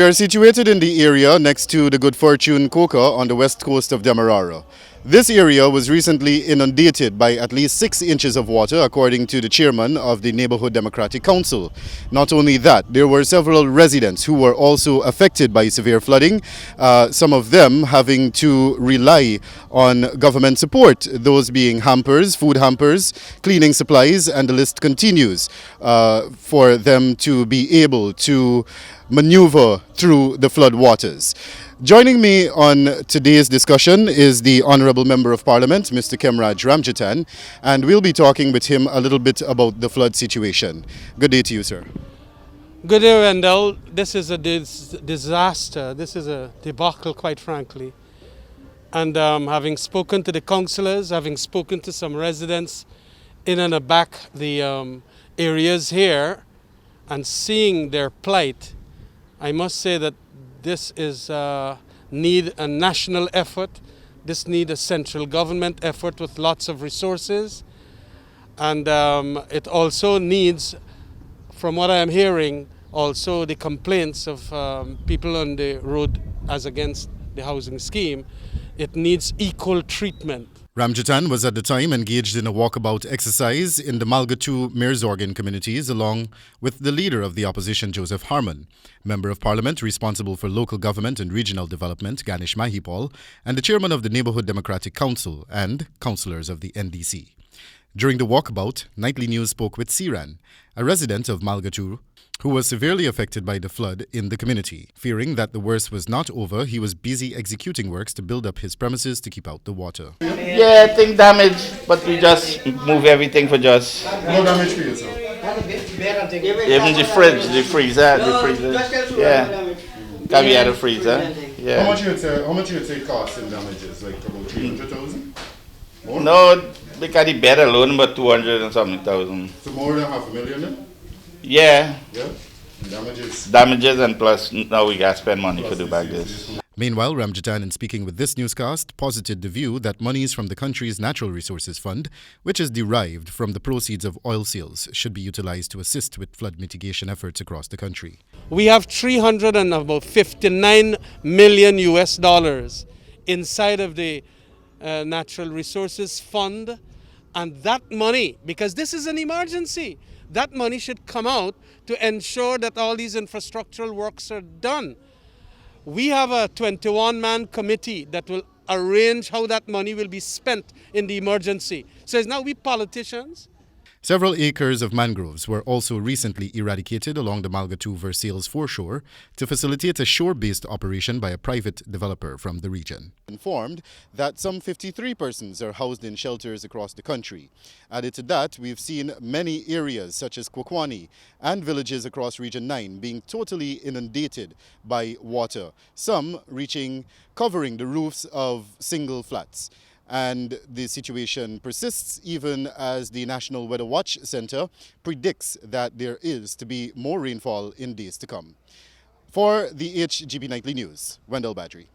We are situated in the area next to the Good Fortune Coca on the west coast of Demerara. This area was recently inundated by at least 6 inches of water, according to the chairman of the Neighborhood Democratic Council. Not only that, there were several residents who were also affected by severe flooding, some of them having to rely on government support, those being hampers, food hampers, cleaning supplies, and the list continues for them to be able to maneuver through the flood waters. Joining me on today's discussion is the Honourable Member of Parliament, Mr. Khemraj Ramjattan, and we'll be talking with him a little bit about the flood situation. Good day to you, sir. Good day, Wendell. This is a disaster. This is a debacle, quite frankly. And having spoken to the councillors, having spoken to some residents in and back the areas here, and seeing their plight, I must say that this is need a national effort. This need a central government effort with lots of resources. And it also needs, from what I am hearing, also the complaints of people on the road as against the housing scheme. It needs equal treatment. Ramjattan was at the time engaged in a walkabout exercise in the Malgatu Merzorgan communities along with the leader of the opposition, Joseph Harmon, Member of Parliament responsible for local government and regional development, Ganesh Mahipal, and the chairman of the Neighborhood Democratic Council and councillors of the NDC. During the walkabout, Nightly News spoke with Siran, a resident of Malgatu, who was severely affected by the flood in the community. Fearing that the worst was not over, he was busy executing works to build up his premises to keep out the water. Yeah, I think damage, but we just move everything for just... No damage for yourself? Even the fridge, the freezer. Yeah. Can be at the freezer. Yeah. How much you would say cost in damages? Like about 300,000? No, because the bed alone, but 200 and something thousand. So more than $500,000 then? Yeah. Yeah. Damages. Damages, and plus now we got to spend money to do back this. Meanwhile, Ramjattan, in speaking with this newscast, posited the view that monies from the country's Natural Resources Fund, which is derived from the proceeds of oil sales, should be utilized to assist with flood mitigation efforts across the country. We have $359 million US dollars inside of the Natural Resources Fund, and that money, because this is an emergency, that money should come out to ensure that all these infrastructural works are done. We have a 21-man committee that will arrange how that money will be spent in the emergency. So it's now we politicians. Several acres of mangroves were also recently eradicated along the Malgatu Versailles foreshore to facilitate a shore-based operation by a private developer from the region. Informed that some 53 persons are housed in shelters across the country. Added to that, we've seen many areas such as Kwakwani and villages across Region 9 being totally inundated by water, some covering the roofs of single flats. And the situation persists even as the National Weather Watch Center predicts that there is to be more rainfall in days to come. For the HGB Nightly News, Wendell Badri.